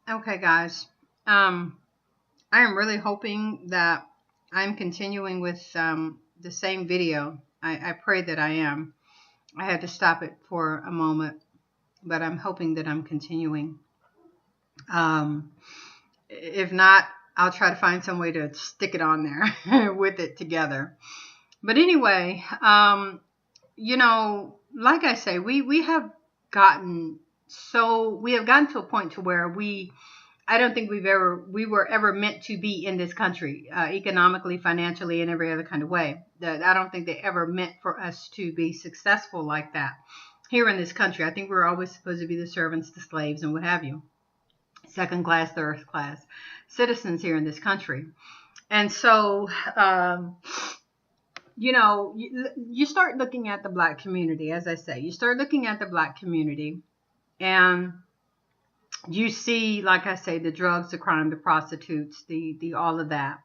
Okay, guys. Um, I am really hoping that I'm continuing with the same video. I pray that I am. I had to stop it for a moment, but I'm hoping that I'm continuing. Um, if not, I'll try to find some way to stick it on there with it together. But anyway, like I say, we have gotten we have gotten to a point to where I don't think we were ever meant to be in this country, economically, financially, and every other kind of way. That I don't think they ever meant for us to be successful like that here in this country. I think we were always supposed to be the servants, the slaves, and what have you, second class, third class citizens here in this country. And so, you start looking at the black community, as I say, you start looking at the black community, and you see, like I say, the drugs, the crime, the prostitutes, the all of that.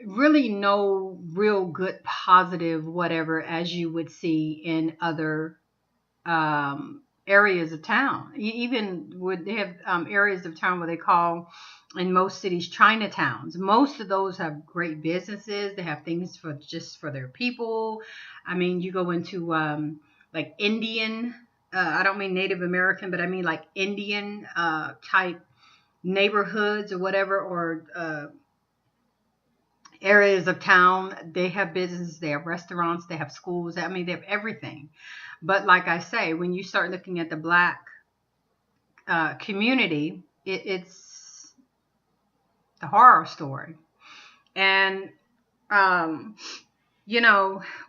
Really no real good positive whatever as you would see in other areas of town. Even would they have areas of town where they call in most cities Chinatowns. Most of those have great businesses. They have things for just for their people. I mean, you go into like Indian. I don't mean Native American, but I mean like Indian type neighborhoods or whatever, or areas of town. They have businesses, they have restaurants, they have schools. I mean, they have everything. But like I say, when you start looking at the black community, it's the horror story. And, um,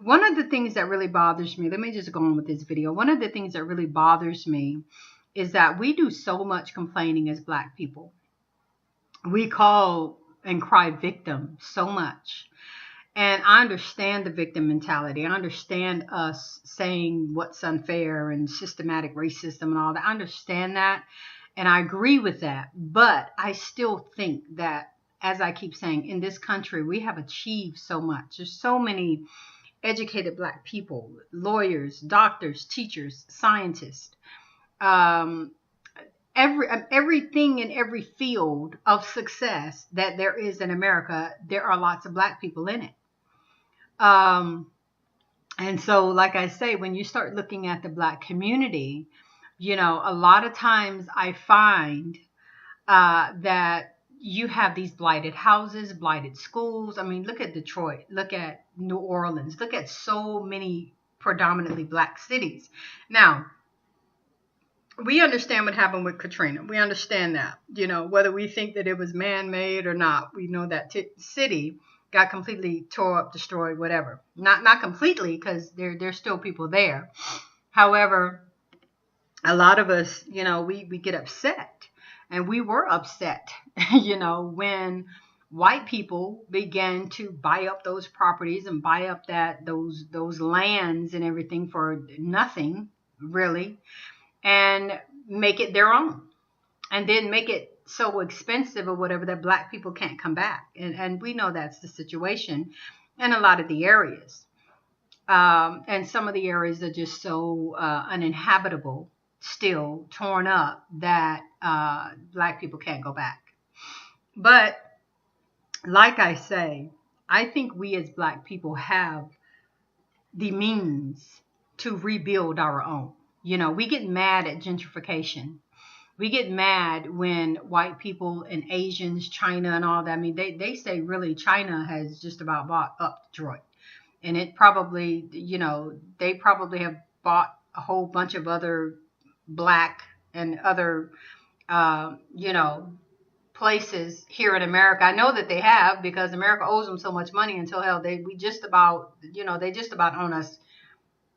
one of the things that really bothers me, let me just go on with this video. One of the things that really bothers me is that we do so much complaining as black people. We call and cry victim so much. And I understand the victim mentality. I understand us saying what's unfair and systematic racism and all that. I understand that. And I agree with that. But I still think that, as I keep saying, in this country, we have achieved so much. There's so many educated black people, lawyers, doctors, teachers, scientists, um, everything in every field of success that there is in America, there are lots of black people in it. Um, and so, like I say, when you start looking at the black community, a lot of times I find that you have these blighted houses, blighted schools. I mean, look at Detroit, look at New Orleans, look at so many predominantly black cities. Now, we understand what happened with Katrina. We understand that, whether we think that it was man-made or not, we know that city got completely tore up, destroyed, whatever. Not completely, because there's still people there. However, a lot of us, we get upset, and we were upset, when white people began to buy up those properties and buy up those lands and everything for nothing, really, and make it their own, and then make it so expensive or whatever that black people can't come back. And we know that's the situation in a lot of the areas. And some of the areas are just so uninhabitable, still torn up, that black people can't go back. But like I say, I think we as black people have the means to rebuild our own. We get mad at gentrification. We get mad when white people and Asians, China and all that. I mean, they say really China has just about bought up Detroit. And it probably, they probably have bought a whole bunch of other black and other, places here in America. I know that they have, because America owes them so much money until hell. They just about own us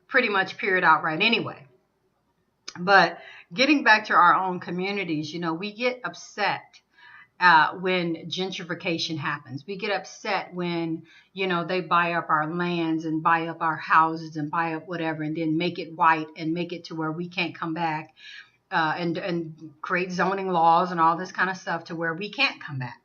pretty much, period, outright anyway. But getting back to our own communities, we get upset when gentrification happens. We get upset when, they buy up our lands and buy up our houses and buy up whatever, and then make it white and make it to where we can't come back, and create zoning laws and all this kind of stuff to where we can't come back.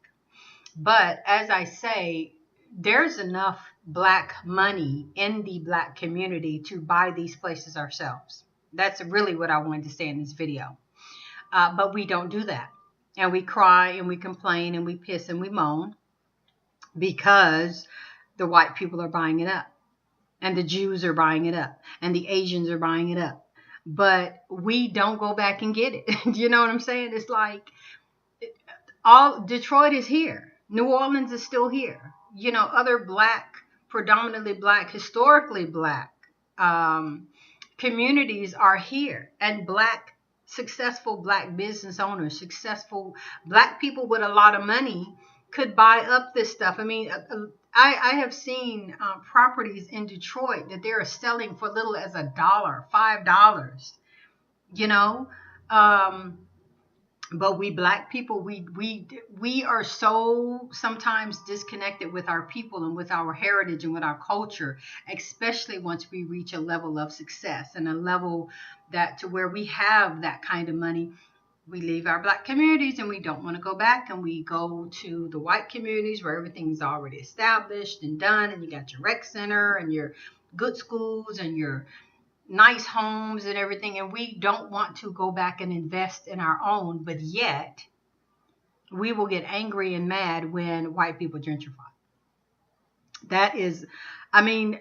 But as I say, there's enough black money in the black community to buy these places ourselves. That's really what I wanted to say in this video. But we don't do that. And we cry and we complain and we piss and we moan because the white people are buying it up, and the Jews are buying it up, and the Asians are buying it up. But we don't go back and get it. You know what I'm saying? It's like all Detroit is here. New Orleans is still here. You know, other black, predominantly black, historically black communities are here, and black, successful black business owners, successful black people with a lot of money could buy up this stuff. I mean, I have seen properties in Detroit that they're selling for little as $1, $5, you know. But we black people, we are so sometimes disconnected with our people and with our heritage and with our culture, especially once we reach a level of success and a level that to where we have that kind of money. We leave our black communities and we don't want to go back, and we go to the white communities where everything's already established and done, and you got your rec center and your good schools and your nice homes and everything, and we don't want to go back and invest in our own, but yet we will get angry and mad when white people gentrify. That is, I mean,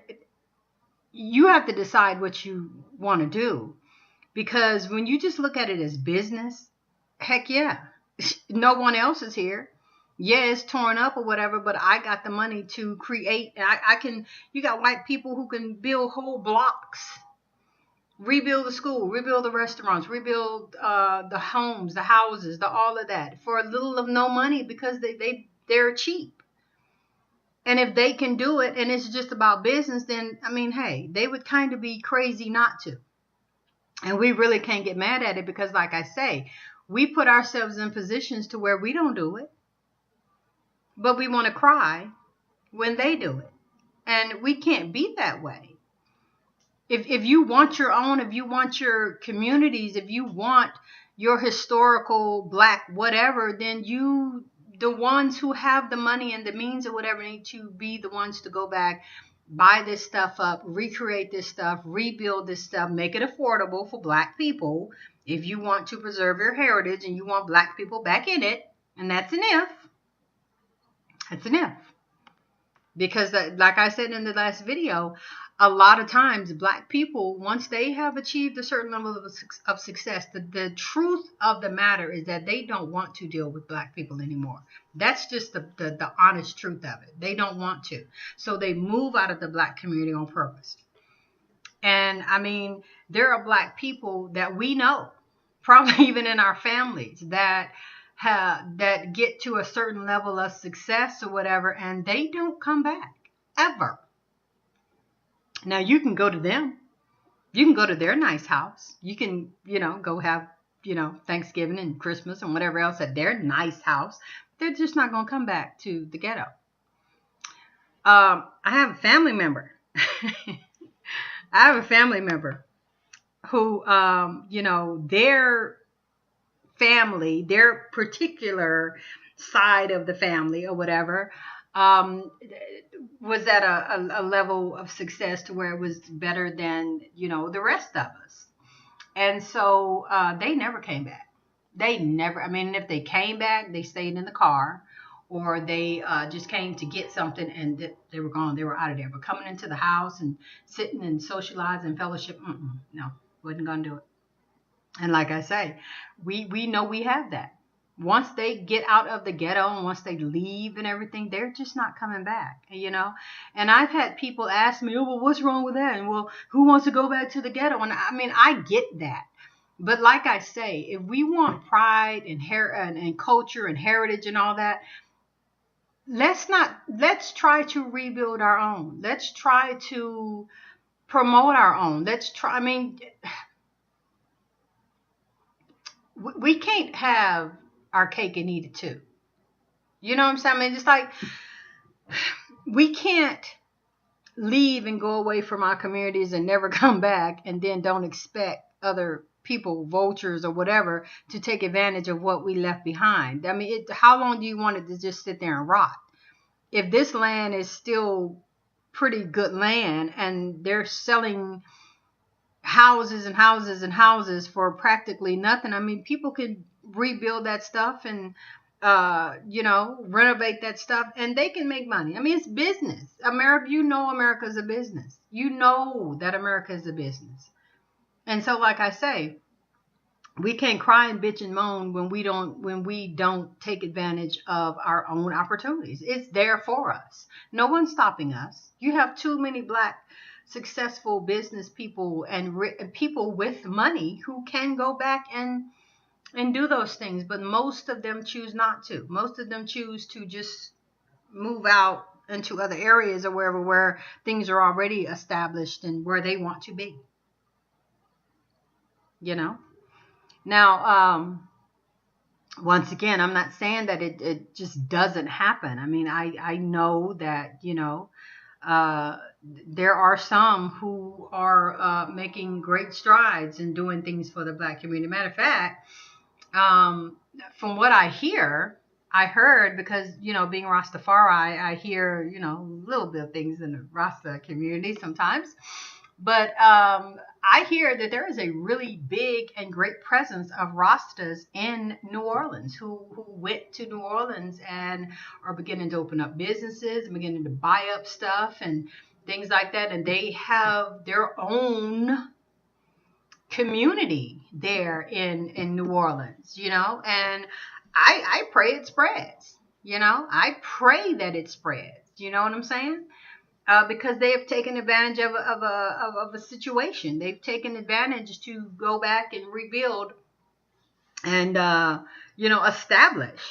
you have to decide what you want to do, because when you just look at it as business, heck yeah, no one else is here. Yeah, it's torn up or whatever, but I got the money to create. I can, you got white people who can build whole blocks, rebuild the school, rebuild the restaurants, rebuild the homes, the houses, the all of that for a little of no money, because they're cheap. And if they can do it and it's just about business, then I mean, hey, they would kind of be crazy not to. And we really can't get mad at it, because like I say, we put ourselves in positions to where we don't do it, but we want to cry when they do it. And we can't be that way. If you want your own, if you want your communities, if you want your historical black whatever, then you, the ones who have the money and the means or whatever, need to be the ones to go back, buy this stuff up, recreate this stuff, rebuild this stuff, make it affordable for black people. If you want to preserve your heritage and you want black people back in it, and that's an if. That's an if. Because like I said in the last video, a lot of times black people, once they have achieved a certain level of success, the truth of the matter is that they don't want to deal with black people anymore. That's just the honest truth of it. They don't want to. So they move out of the black community on purpose. And I mean, there are black people that we know, probably even in our families, that get to a certain level of success or whatever, and they don't come back ever. Now you can go to them. You can go to their nice house. You can, go have, Thanksgiving and Christmas and whatever else at their nice house. They're just not going to come back to the ghetto. I have a family member. Who, their family, their particular side of the family or whatever, was at a level of success to where it was better than, the rest of us. And so they never came back. If they came back, they stayed in the car, or they just came to get something and they were gone. They were out of there. But coming into the house and sitting and socializing, fellowship, no, wasn't going to do it. And like I say, we know we have that. Once they get out of the ghetto and once they leave and everything, they're just not coming back, And I've had people ask me, oh, well, what's wrong with that? And well, who wants to go back to the ghetto? And I get that. But like I say, if we want pride and culture and heritage and all that, let's try to rebuild our own. Let's try to promote our own. We can't have our cake and eat it too. You know what I'm saying? Just like we can't leave and go away from our communities and never come back, and then don't expect other people, vultures or whatever, to take advantage of what we left behind. How long do you want it to just sit there and rot? If this land is still pretty good land and they're selling houses and houses and houses for practically nothing. I mean, people could rebuild that stuff and renovate that stuff, and they can make money. I mean, it's business. America, America is a business. You know that America is a business. And so, like I say, we can't cry and bitch and moan when we don't take advantage of our own opportunities. It's there for us. No one's stopping us. You have too many Black successful business people and people with money who can go back and do those things, but most of them choose not to. Most of them choose to just move out into other areas or wherever where things are already established and where they want to be. Now, once again, I'm not saying that it just doesn't happen. I mean, I know that, there are some who are making great strides in doing things for the Black community. Matter of fact, from what I heard, because, being Rastafari, I hear, a little bit of things in the Rasta community sometimes. But I hear that there is a really big and great presence of Rastas in New Orleans who went to New Orleans and are beginning to open up businesses and beginning to buy up stuff and things like that. And they have their own community there in New Orleans, and I pray it spreads. I pray that it spreads. You know what I'm saying? Because they have taken advantage of a situation. They've taken advantage to go back and rebuild and establish.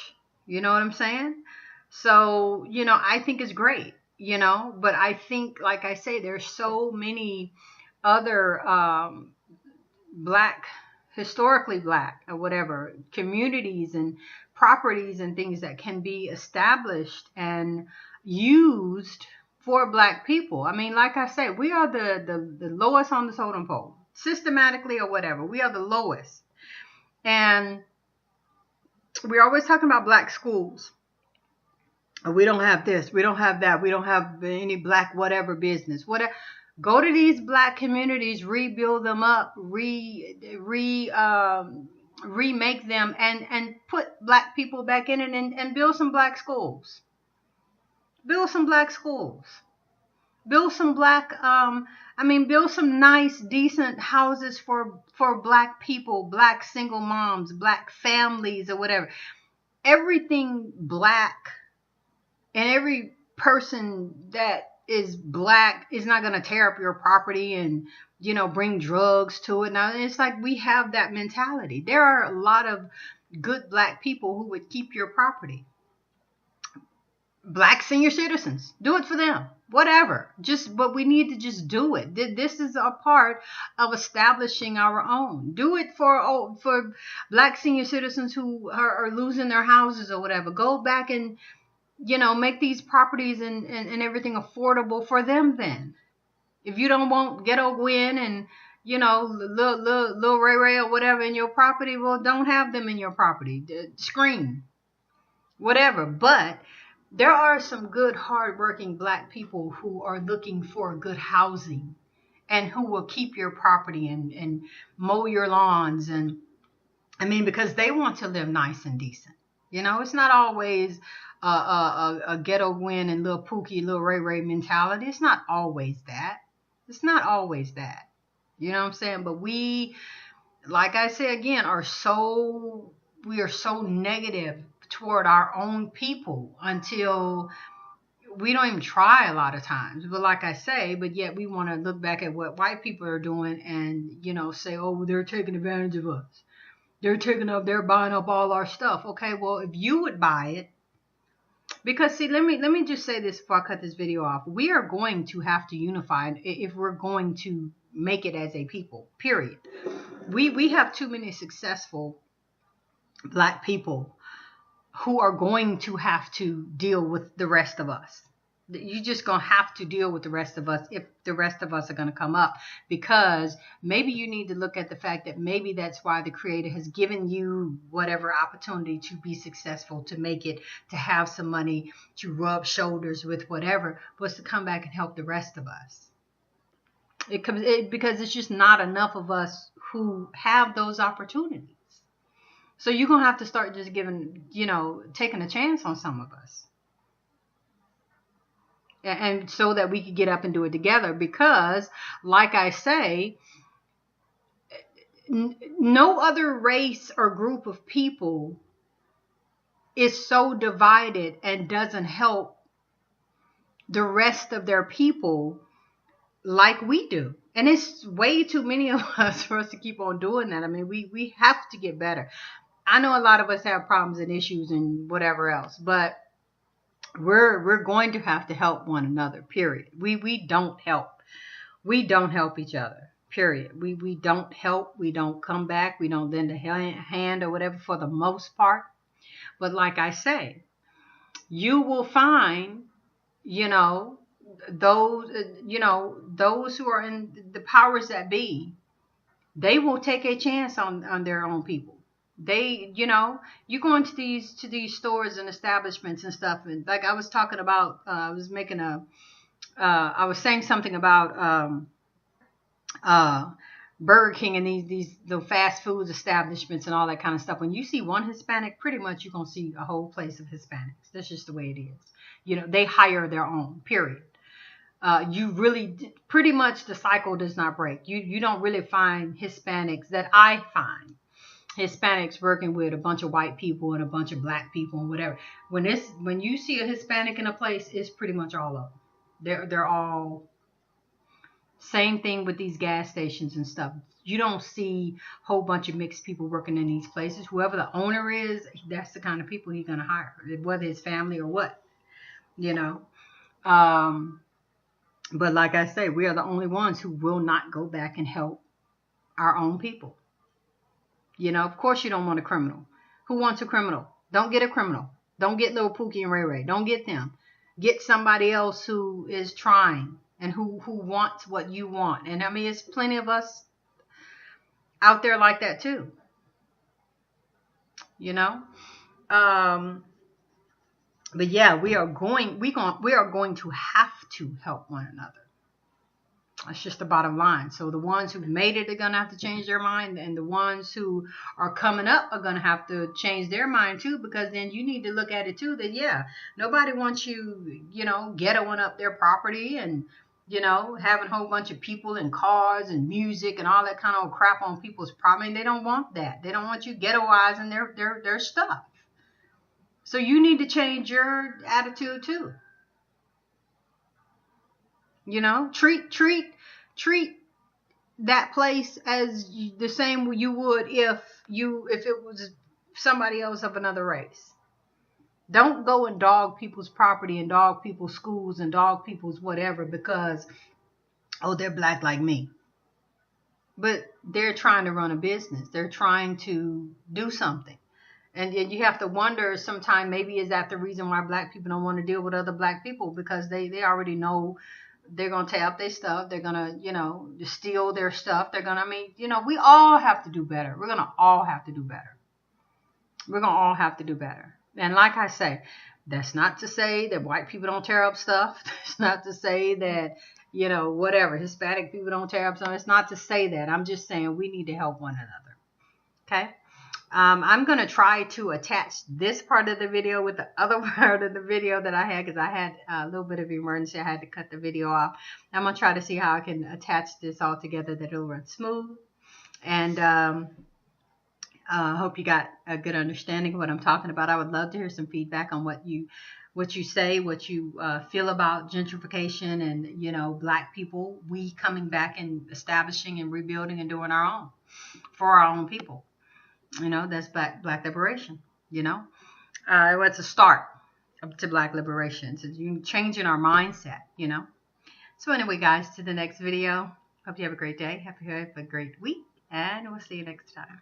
You know what I'm saying? So I think it's great. But I think, like I say, there's so many other historically Black or whatever communities and properties and things that can be established and used for Black people. I mean, like I say, we are the lowest on the totem pole, systematically or whatever. We are the lowest. And we're always talking about Black schools. We don't have this, we don't have that, we don't have any Black whatever business. Whatever. Go to these Black communities, rebuild them up, remake them, and put Black people back in it and build some Black schools. Build some Black schools. Build some build some nice, decent houses for Black people, Black single moms, Black families, or whatever. Everything Black and every person that is Black is not going to tear up your property and, bring drugs to it. Now, it's like we have that mentality. There are a lot of good Black people who would keep your property. Black senior citizens, do it for them, whatever. But we need to just do it. This is a part of establishing our own. Do it for Black senior citizens who are losing their houses or whatever. Go back and, make these properties and everything affordable for them then. If you don't want Ghetto Gwen and, Lil Ray Ray or whatever in your property, well, don't have them in your property. Scream. Whatever. But there are some good, hardworking Black people who are looking for good housing and who will keep your property and mow your lawns. And because they want to live nice and decent. It's not always a Ghetto Gwen and Lil Pookie, Lil Ray Ray mentality. It's not always that. It's not always that. You know what I'm saying? But we, like I say again, we are so negative toward our own people until we don't even try a lot of times. But like I say, but yet we want to look back at what white people are doing and, say, oh, they're taking advantage of us. They're buying up all our stuff. Okay, well, if you would buy it, because see, let me just say this before I cut this video off. We are going to have to unify if we're going to make it as a people, period. We have too many successful Black people who are going to have to deal with the rest of us. You're just going to have to deal with the rest of us if the rest of us are going to come up, because maybe you need to look at the fact that maybe that's why the Creator has given you whatever opportunity to be successful, to make it, to have some money, to rub shoulders with whatever, was to come back and help the rest of us. Because it's just not enough of us who have those opportunities. So you're going to have to start just giving, taking a chance on some of us. And so that we could get up and do it together. Because, like I say, no other race or group of people is so divided and doesn't help the rest of their people like we do. And it's way too many of us for us to keep on doing that. I mean, we have to get better. I know a lot of us have problems and issues and whatever else, but we're going to have to help one another, period. We don't help. We don't help each other, period. We don't help. We don't come back. We don't lend a hand or whatever for the most part. But like I say, you will find, those who are in the powers that be, they will take a chance on their own people. They, you go into these stores and establishments and stuff, and like I was talking about, I was saying something about Burger King and the fast food establishments and all that kind of stuff. When you see one Hispanic, pretty much you're gonna see a whole place of Hispanics. That's just the way it is. They hire their own, period. You really, pretty much the cycle does not break. You don't really find Hispanics that I find. Hispanics working with a bunch of white people and a bunch of black people and whatever. When you see a Hispanic in a place, it's pretty much all of them. They're all same thing with these gas stations and stuff. You don't see a whole bunch of mixed people working in these places. Whoever the owner is, that's the kind of people he's gonna hire, whether it's family or what. But like I say, we are the only ones who will not go back and help our own people. Of course you don't want a criminal. Who wants a criminal? Don't get a criminal. Don't get little Pookie and Ray Ray. Don't get them. Get somebody else who is trying and who wants what you want. And I mean, there's plenty of us out there like that too. But yeah, we are going to have to help one another. That's just the bottom line. So the ones who made it are going to have to change their mind, and the ones who are coming up are going to have to change their mind too, because then you need to look at it too that, yeah, nobody wants you, ghettoing up their property and, having a whole bunch of people and cars and music and all that kind of crap on people's property. They don't want that. They don't want you ghettoizing their stuff. So you need to change your attitude too. Treat that place as the same you would if it was somebody else of another race. Don't go and dog people's property and dog people's schools and dog people's whatever because, they're black like me. But they're trying to run a business. They're trying to do something. And you have to wonder sometimes, maybe is that the reason why black people don't want to deal with other black people, because they already know they're going to tear up their stuff. They're going to, steal their stuff. They're going to, we all have to do better. We're going to all have to do better. We're going to all have to do better. And like I say, that's not to say that white people don't tear up stuff. That's not to say that, whatever, Hispanic people don't tear up stuff. It's not to say that. I'm just saying we need to help one another. Okay? I'm going to try to attach this part of the video with the other part of the video that I had, because I had a little bit of emergency. I had to cut the video off. I'm going to try to see how I can attach this all together that it'll run smooth. And I hope you got a good understanding of what I'm talking about. I would love to hear some feedback on what you say, what you feel about gentrification and, black people, we coming back and establishing and rebuilding and doing our own for our own people. That's black liberation, it's a start to black liberation. So you changing our mindset, So anyway, guys, to the next video. Hope you have a great day. Have a great week. And we'll see you next time.